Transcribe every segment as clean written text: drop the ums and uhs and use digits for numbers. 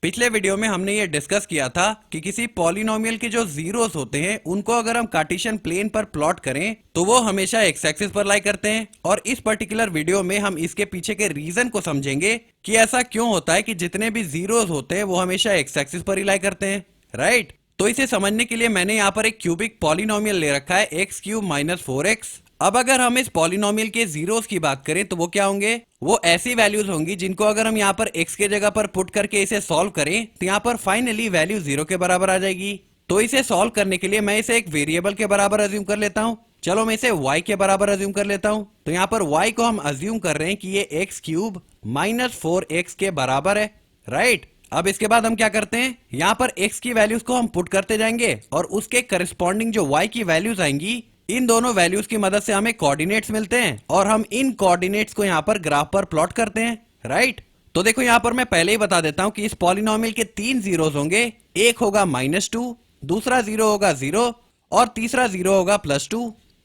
पिछले वीडियो में हमने ये डिस्कस किया था कि किसी पॉलिनोमियल के जो जीरोस होते हैं उनको अगर हम कार्टेशियन प्लेन पर प्लॉट करें तो वो हमेशा एक्स एक्सिस पर लाई करते हैं। और इस पर्टिकुलर वीडियो में हम इसके पीछे के रीजन को समझेंगे कि ऐसा क्यों होता है कि जितने भी जीरोस होते हैं वो हमेशा एक्स एक्सिस पर ही लाई करते हैं, राइट। तो इसे समझने के लिए मैंने यहाँ पर एक क्यूबिक पॉलिनोमियल ले रखा है एक्स क्यूब माइनस 4x। अब अगर हम इस पॉलिनोमियल के जीरोस की बात करें तो वो क्या होंगे, वो ऐसी वैल्यूज होंगी जिनको अगर हम यहाँ पर x के जगह पर पुट करके इसे सॉल्व करें तो यहाँ पर फाइनली वैल्यू 0 के बराबर आ जाएगी। तो इसे सॉल्व करने के लिए मैं इसे एक वेरिएबल के बराबर अज्यूम कर लेता हूँ। चलो मैं इसे y के बराबर अज्यूम कर लेता हूँ। तो यहाँ पर y को हम अज्यूम कर रहे हैं कि ये एक्स क्यूब माइनस 4x के बराबर है, राइट। अब इसके बाद हम क्या करते हैं, यहाँ पर x की वैल्यूज को हम पुट करते जाएंगे और उसके करस्पॉन्डिंग जो y की वैल्यूज आएंगी, इन दोनों वैल्यूज की मदद से हमें कोऑर्डिनेट्स मिलते हैं और हम इन कोऑर्डिनेट्स को यहाँ पर ग्राफ पर प्लॉट करते हैं, राइट। तो देखो यहाँ पर मैं पहले ही बता देता हूँ कि इस पॉलिनोमियल के 3 जीरोस होंगे। एक होगा -2, दूसरा 0 होगा 0 और तीसरा 0 होगा +2।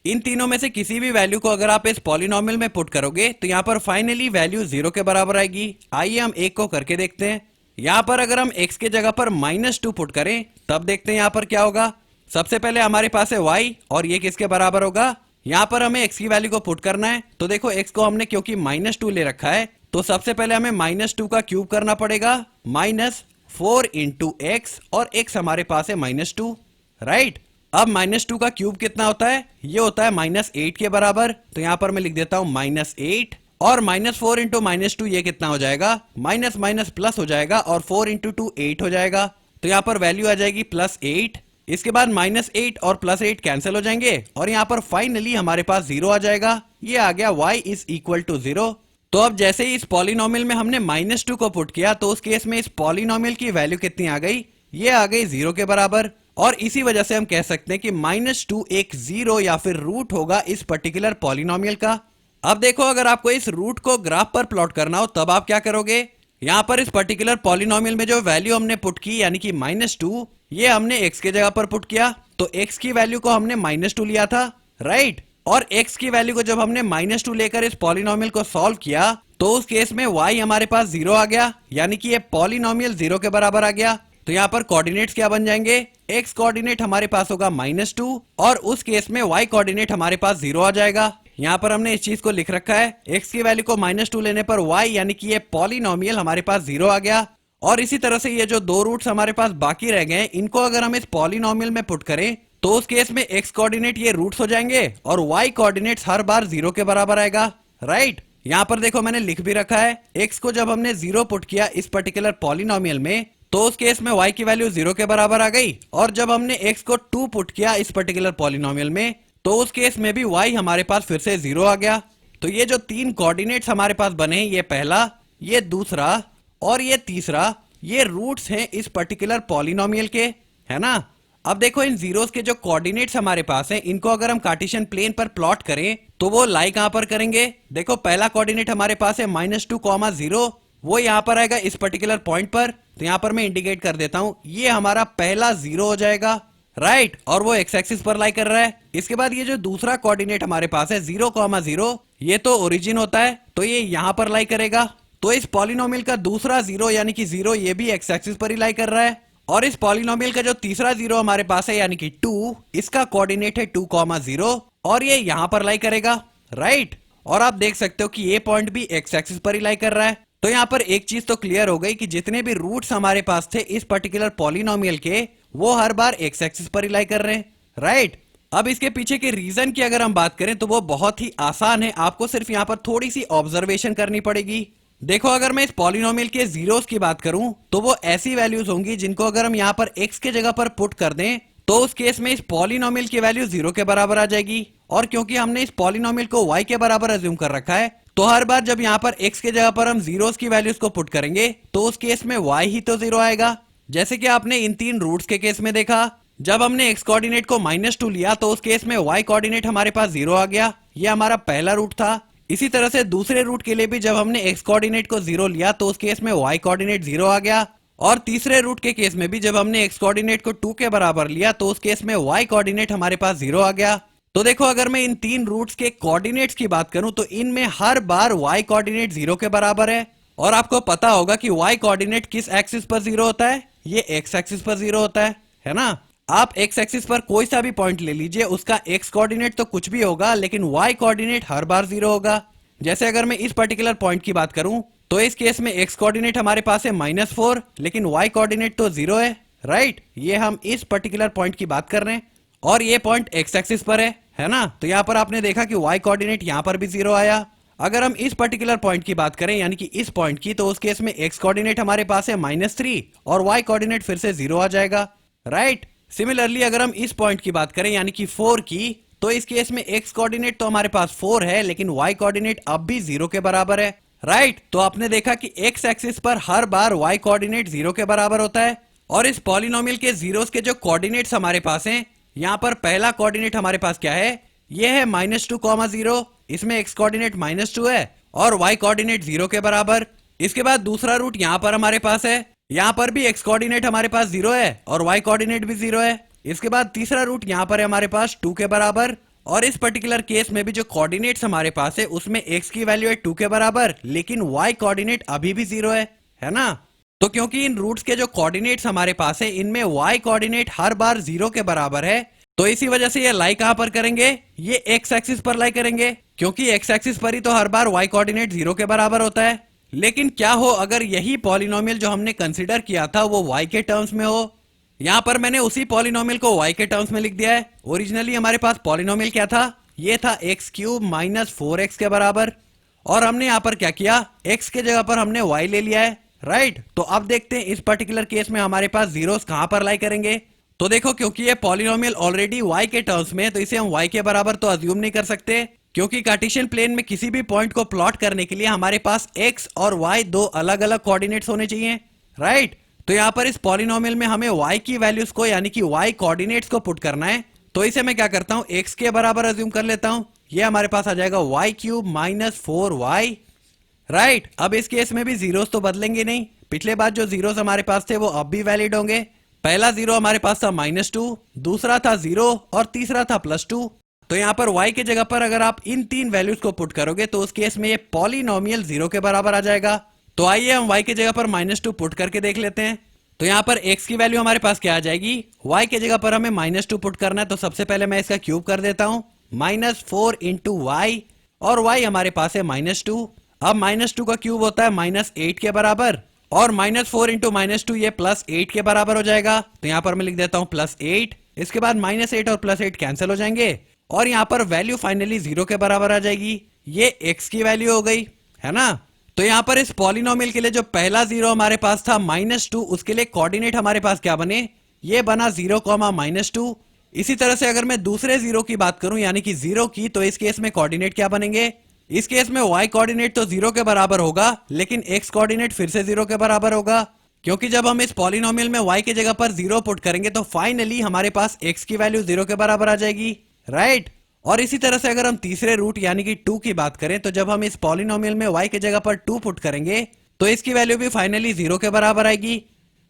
इन तीनों में से किसी भी वैल्यू को अगर आप इस पॉलिनोमियल में पुट करोगे तो यहाँ पर फाइनली वैल्यू 0 के बराबर आएगी। आइए हम एक को करके देखते हैं। यहाँ पर अगर हम x के जगह पर -2 पुट करें तब देखते हैं यहाँ पर क्या होगा। सबसे पहले हमारे पास है y और ये किसके बराबर होगा, यहाँ पर हमें x की वैल्यू को पुट करना है। तो देखो x को हमने क्योंकि -2 ले रखा है तो सबसे पहले हमें -2 का क्यूब करना पड़ेगा, -4 × x और x हमारे पास है -2, राइट। अब -2 का क्यूब कितना होता है, ये होता है -8 के बराबर। तो यहाँ पर मैं लिख देता हूँ -8 और -4 × -2 ये कितना हो जाएगा, माइनस माइनस प्लस हो जाएगा और 4 × 2 8 हो जाएगा। तो यहाँ पर वैल्यू आ जाएगी +8। इसके बाद -8 और +8 कैंसिल हो जाएंगे और यहाँ पर फाइनली हमारे पास 0 आ जाएगा। ये आ गया y = 0। तो अब जैसे ही इस पॉलिनोमियल में हमने -2 को पुट किया तो उस केस में इस पॉलिनोमियल की वैल्यू कितनी आ गई, ये आ गई 0 के बराबर। और इसी वजह से हम कह सकते हैं कि -2 एक 0 या फिर रूट होगा इस पर्टिकुलर पॉलिनोमियल का। अब देखो अगर आपको इस रूट को ग्राफ पर प्लॉट करना हो तब आप क्या करोगे, यहाँ पर इस पर्टिकुलर पॉलिनोमियल में जो वैल्यू हमने पुट की यानी कि -2, ये हमने x के जगह पर पुट किया तो x की वैल्यू को हमने -2 लिया था, राइट। और x की वैल्यू को जब हमने -2 लेकर इस पॉलिनोमियल को सॉल्व किया तो उस केस में y हमारे पास 0 आ गया, यानी कि ये पॉलिनोमियल 0 के बराबर आ गया। तो यहाँ पर कोऑर्डिनेट्स क्या बन जाएंगे, x कोऑर्डिनेट हमारे पास होगा -2 और उस केस में y कोऑर्डिनेट हमारे पास 0 आ जाएगा। यहाँ पर हमने इस चीज को लिख रखा है, x की वैल्यू को -2 लेने पर y यानी कि ये पॉलिनोमियल हमारे पास 0 आ गया। और इसी तरह से ये जो दो रूट्स हमारे पास बाकी रह गए इनको अगर हम इस पॉलिनोमियल में पुट करें तो उस केस में x कोऑर्डिनेट ये रूट्स हो जाएंगे और y कोऑर्डिनेट्स हर बार 0 के बराबर आएगा, राइट। यहाँ पर देखो मैंने लिख भी रखा है, x को जब हमने 0 पुट किया इस पर्टिकुलर पॉलिनोमियल में तो उस केस में y की वैल्यू 0 के बराबर आ गई। और जब हमने x को 2 पुट किया इस पर्टिकुलर पॉलिनोमियल में तो उस केस में भी y हमारे पास फिर से 0 आ गया। तो ये जो 3 कोऑर्डिनेट्स हमारे पास बने हैं, ये पहला, ये दूसरा और ये तीसरा, ये रूट्स हैं इस पर्टिकुलर पॉलिनोमियल के, है ना। अब देखो इन जीरोस के जो कोऑर्डिनेट्स हमारे पास हैं इनको अगर हम कार्टेशियन प्लेन पर प्लॉट करें तो वो लाई कहां पर करेंगे। देखो पहला कोऑर्डिनेट हमारे पास है -2, 0, वो यहाँ पर आएगा इस पर्टिकुलर पॉइंट पर। तो यहाँ पर मैं इंडिकेट कर देता हूं, ये हमारा पहला 0 हो जाएगा, राइट। और वो एक्स एक्सिस पर लाई कर रहा है। इसके बाद ये जो दूसरा कोऑर्डिनेट हमारे पास है 0, 0, ये तो ओरिजिन होता है तो ये यहाँ पर लाई करेगा। तो इस पॉलिनोमियल का दूसरा 0 यानी कि 0 ये भी एक्स एक्सिस पर ही लाई कर रहा है। और इस पॉलिनोमियल का जो तीसरा 0 हमारे पास है यानी कि 2, इसका कोऑर्डिनेट है 2, 0 और ये यहाँ पर लाई करेगा, राइट। और आप देख सकते हो कि ये पॉइंट भी एक्स एक्सिस पर ही लाई कर रहा है। तो यहाँ पर एक चीज तो क्लियर हो गई कि जितने भी रूट्स हमारे पास थे इस पर्टिकुलर पॉलिनोमियल के वो हर बार एक्स एक्सिस पर ही लाई कर रहे हैं, राइट। अब इसके पीछे के रीजन की अगर हम बात करें तो वो बहुत ही आसान है, आपको सिर्फ यहाँ पर थोड़ी सी ऑब्जर्वेशन करनी पड़ेगी। देखो अगर मैं इस पॉलिनोमियल के जीरोस की बात करूं तो वो ऐसी वैल्यूज होंगी जिनको अगर हम यहाँ पर x के जगह पर पुट कर दें तो उस केस में इस पॉलिनोमियल की वैल्यू 0 के बराबर आ जाएगी। और क्योंकि हमने इस पॉलिनोमियल को y के बराबर अज्यूम कर रखा है तो हर बार जब यहाँ पर x के जगह पर हम जीरोस की वैल्यूज को पुट करेंगे तो उस केस में y ही तो 0 आएगा। जैसे कि आपने इन 3 रूट्स के केस में देखा, जब हमने x कोऑर्डिनेट को -2 लिया तो उस केस में y कोऑर्डिनेट हमारे पास 0 आ गया, ये हमारा पहला रूट था। इसी तरह से दूसरे रूट के लिए भी जब हमने x कोऑर्डिनेट को 0 लिया तो उस केस में y कोऑर्डिनेट 0 आ गया। और तीसरे रूट के केस में भी जब हमने x कोऑर्डिनेट को 2 के बराबर लिया तो उस केस में y कोऑर्डिनेट हमारे पास 0 आ गया। तो देखो अगर मैं इन 3 रूट्स के कोऑर्डिनेट्स की बात करूं तो इनमें हर बार y कोऑर्डिनेट 0 के बराबर है। और आपको पता होगा कि y कोऑर्डिनेट किस एक्सिस पर जीरो होता है, ये x एक्सिस पर जीरो होता है ना। आप x एक्सिस पर कोई सा भी पॉइंट ले लीजिए, उसका x कोऑर्डिनेट तो कुछ भी होगा लेकिन y कोऑर्डिनेट हर बार जीरो होगा। जैसे अगर मैं इस पर्टिकुलर पॉइंट की बात करूं तो इस केस में x कोऑर्डिनेट हमारे पास है -4 लेकिन y कोऑर्डिनेट तो जीरो है, राइट। ये हम इस पर्टिकुलर पॉइंट की बात कर रहे हैं और ये पॉइंट x एक्सिस पर है ना। तो यहाँ पर आपने देखा कि y कोऑर्डिनेट यहाँ पर भी जीरो आया। अगर हम इस पर्टिकुलर पॉइंट की बात करें यानी कि इस पॉइंट की, तो उस केस में x कोऑर्डिनेट हमारे पास है -3 और y कोऑर्डिनेट फिर से जीरो आ जाएगा, राइट। सिमिलरली अगर हम इस पॉइंट की बात करें यानी कि 4 की, तो इस केस में x कोऑर्डिनेट तो हमारे पास 4 है लेकिन y कोऑर्डिनेट अब भी जीरो के बराबर है, राइट। तो आपने देखा कि x एक्सिस पर हर बार y कोऑर्डिनेट जीरो के बराबर होता है। और इस पॉलिनोमियल के जीरोस के जो कोऑर्डिनेट्स हमारे पास हैं, यहाँ पर पहला कोऑर्डिनेट हमारे पास क्या है, ये है -2, 0। इसमें x कोऑर्डिनेट -2 है और y कोऑर्डिनेट जीरो के बराबर। इसके बाद दूसरा रूट यहाँ पर हमारे पास है, यहाँ पर भी x कोऑर्डिनेट हमारे पास जीरो है और y कोऑर्डिनेट भी जीरो है। इसके बाद तीसरा रूट यहाँ पर है हमारे पास 2 के बराबर। और इस पर्टिकुलर केस में भी जो कोऑर्डिनेट्स हमारे पास है उसमें x की वैल्यू है 2 के बराबर लेकिन y कोऑर्डिनेट अभी भी जीरो है ना। तो क्योंकि इन रूट्स के जो कोऑर्डिनेट्स हमारे पास है इनमें y कोऑर्डिनेट हर बार जीरो के बराबर है, तो इसी वजह से ये लाई कहां पर करेंगे, ये x एक्सिस पर लाई करेंगे, क्योंकि x एक्सिस पर ही तो हर बार y कोऑर्डिनेट जीरो के बराबर होता है। लेकिन क्या हो अगर यही पॉलिनोमियल जो हमने कंसीडर किया था वो y के टर्म्स में हो। यहाँ पर मैंने उसी पॉलिनोमियल को y के टर्म्स में लिख दिया है। ओरिजिनली हमारे पास पॉलिनोमियल क्या था, ये था x³ - 4x के बराबर। और हमने यहाँ पर क्या किया, x के जगह पर हमने y ले लिया है, राइट। तो अब देखते हैं इस पर्टिकुलर केस में हमारे पास जीरोस कहां पर लाई करेंगे। तो देखो क्योंकि ये पॉलिनोमियल ऑलरेडी y के टर्म्स में है तो इसे हम y के बराबर तो अज्यूम नहीं कर सकते, क्योंकि कार्टेशियन प्लेन में किसी भी पॉइंट को प्लॉट करने के लिए हमारे पास x और y दो अलग अलग कोऑर्डिनेट्स होने चाहिए, राइट। तो यहाँ पर इस पॉलिनोमियल में हमें y की वैल्यूज को यानी कि y कोऑर्डिनेट्स को पुट करना है। तो इसे मैं क्या करता हूँ, x के बराबर अज्यूम कर लेता हूँ। ये हमारे पास आ जाएगा y³ - 4y, राइट। अब इस केस में भी जीरोस तो बदलेंगे नहीं, पिछले बार जो जीरोस हमारे पास थे वो अब भी वैलिड होंगे। पहला जीरो हमारे पास था -2, दूसरा था 0 और तीसरा था +2। तो यहाँ पर y के जगह पर अगर आप इन तीन वैल्यूज को पुट करोगे तो उस केस में ये पॉलिनोमियल जीरो के बराबर आ जाएगा। तो आइए हम y के जगह पर -2 पुट करके देख लेते हैं। तो यहाँ पर x की वैल्यू हमारे पास क्या आ जाएगी, y के जगह पर हमें -2 पुट करना है, तो सबसे पहले मैं इसका क्यूब कर देता हूँ, -4 × y, और y हमारे पास है -2। अब -2 का क्यूब होता है -8 के बराबर, और -4 × -2 ये +8 के बराबर हो जाएगा। तो यहाँ पर मैं लिख देता हूँ +8। इसके बाद -8 और +8 कैंसिल हो जाएंगे और यहाँ पर वैल्यू फाइनली 0 के बराबर आ जाएगी। ये x की वैल्यू हो गई, है ना। तो यहाँ पर इस पॉलिनोमियल के लिए जो पहला जीरो हमारे पास था -2, उसके लिए कोऑर्डिनेट हमारे पास क्या बने, ये बना 0, -2। इसी तरह से अगर मैं दूसरे जीरो की बात करूं यानी कि 0 की, तो इस केस में कोऑर्डिनेट क्या बनेंगे, इस केस में y कोऑर्डिनेट तो 0 के बराबर होगा लेकिन x कोऑर्डिनेट फिर से 0 के बराबर होगा, क्योंकि जब हम इस पॉलिनोमियल में y के जगह पर 0 पुट करेंगे तो फाइनली हमारे पास x की वैल्यू 0 के बराबर आ जाएगी, राइट। और इसी तरह से अगर हम तीसरे रूट यानी कि 2 की बात करें तो जब हम इस पॉलिनोमियल में y के जगह पर 2 पुट करेंगे तो इसकी वैल्यू भी फाइनली 0 के बराबर आएगी।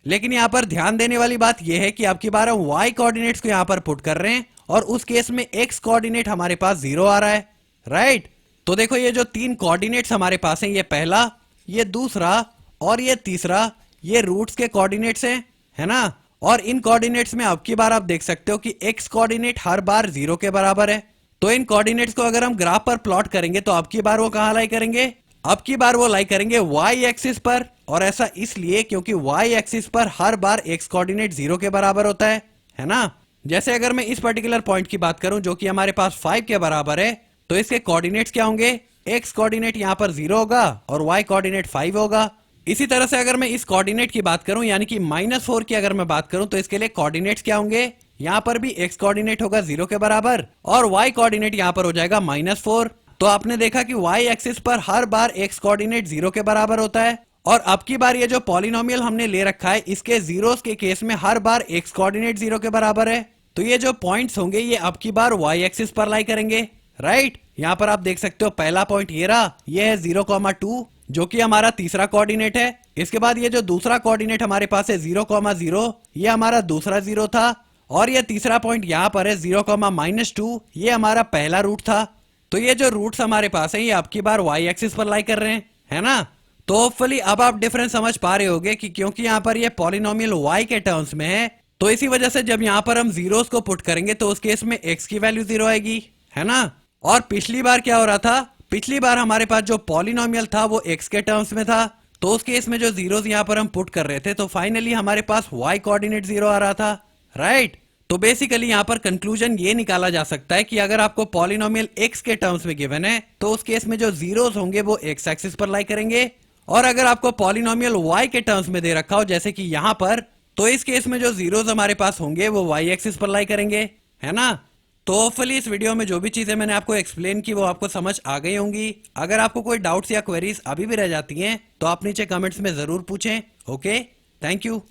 लेकिन यहाँ पर ध्यान देने वाली बात यह है कि आपकी बार हम y कोऑर्डिनेट्स को यहाँ पर पुट कर रहे हैं और उस केस में x कोऑर्डिनेट हमारे पास 0 आ रहा है, राइट। तो देखो ये जो तीन कोऑर्डिनेट्स हमारे पास हैं, ये पहला, ये दूसरा और ये तीसरा, ये रूट्स के कोऑर्डिनेट्स हैं, है ना। और इन कोऑर्डिनेट्स में अब की बार आप देख सकते हो कि x कोऑर्डिनेट हर बार 0 के बराबर है। तो इन कोऑर्डिनेट्स को अगर हम ग्राफ पर प्लॉट करेंगे तो अब की बार वो कहाँ लाई करेंगे, अब की बार वो लाई करेंगे y एक्सिस पर। और ऐसा इसलिए क्योंकि y एक्सिस पर हर बार x कोऑर्डिनेट 0 के बराबर होता है ना। जैसे अगर मैं इस पर्टिकुलर पॉइंट की बात करूं जो कि हमारे पास 5 के बराबर है, तो इसके कोऑर्डिनेट्स क्या होंगे, x कोऑर्डिनेट यहाँ पर 0 होगा और y कोऑर्डिनेट 5 होगा। इसी तरह से अगर मैं इस कोऑर्डिनेट की बात करूं यानी कि -4 की अगर मैं बात करूं तो इसके लिए कोऑर्डिनेट्स क्या होंगे, यहाँ पर भी x कोऑर्डिनेट होगा 0 के बराबर और y कोऑर्डिनेट यहाँ पर हो जाएगा -4। तो आपने देखा कि y एक्सिस पर हर बार x कोऑर्डिनेट 0 के बराबर होता है। और अब की बार ये जो पॉलिनोमियल हमने ले रखा है इसके जीरोस के केस में हर बार x कोऑर्डिनेट 0 के बराबर है। तो ये जो पॉइंट्स होंगे ये अब की बार y एक्सिस पर लाई करेंगे, राइट। यहाँ पर आप देख सकते हो पहला पॉइंट ये रहा, ये है 0, 2 जो कि हमारा तीसरा कोऑर्डिनेट है। इसके बाद ये जो दूसरा कोऑर्डिनेट हमारे पास है 0, 0, ये हमारा दूसरा जीरो था। और ये तीसरा पॉइंट यहाँ पर है 0, -2, ये हमारा पहला रूट था। तो ये जो रूट्स हमारे पास है ये अब की बार y एक्सिस पर लाई कर रहे हैं, है ना। तो होपफुली अब आप डिफरेंस समझ पा रहे होगे कि क्योंकि यहाँ पर ये पॉलिनोमियल y के टर्म्स में है, तो इसी वजह से जब यहाँ पर हम जीरोस को पुट करेंगे तो उस केस में x की वैल्यू 0 आएगी, है ना। और पिछली बार क्या हो रहा था, पिछली बार हमारे पास जो पॉलिनोमियल था वो x के टर्म्स में था, तो उस केस में जो जीरोस यहाँ पर हम पुट कर रहे थे तो फाइनली हमारे पास y कोऑर्डिनेट 0 आ रहा था, राइट। तो बेसिकली यहाँ पर कंक्लूजन ये निकाला जा सकता है कि अगर आपको पॉलिनोमियल x के टर्म्स में गिवन है तो उस केस में जो जीरोस होंगे वो x एक्सिस पर लाई करेंगे, और अगर आपको पॉलिनोमियल y के टर्म्स में दे रखा हो जैसे कि यहाँ पर, तो इस केस में जो जीरोस हमारे पास होंगे वो y एक्सिस पर लाई करेंगे, है ना। तो होपफुली इस वीडियो में जो भी चीजें मैंने आपको एक्सप्लेन की वो आपको समझ आ गई होंगी। अगर आपको कोई डाउट्स या क्वेरीज अभी भी रह जाती हैं तो आप नीचे कमेंट्स में जरूर पूछें। Okay, thank you.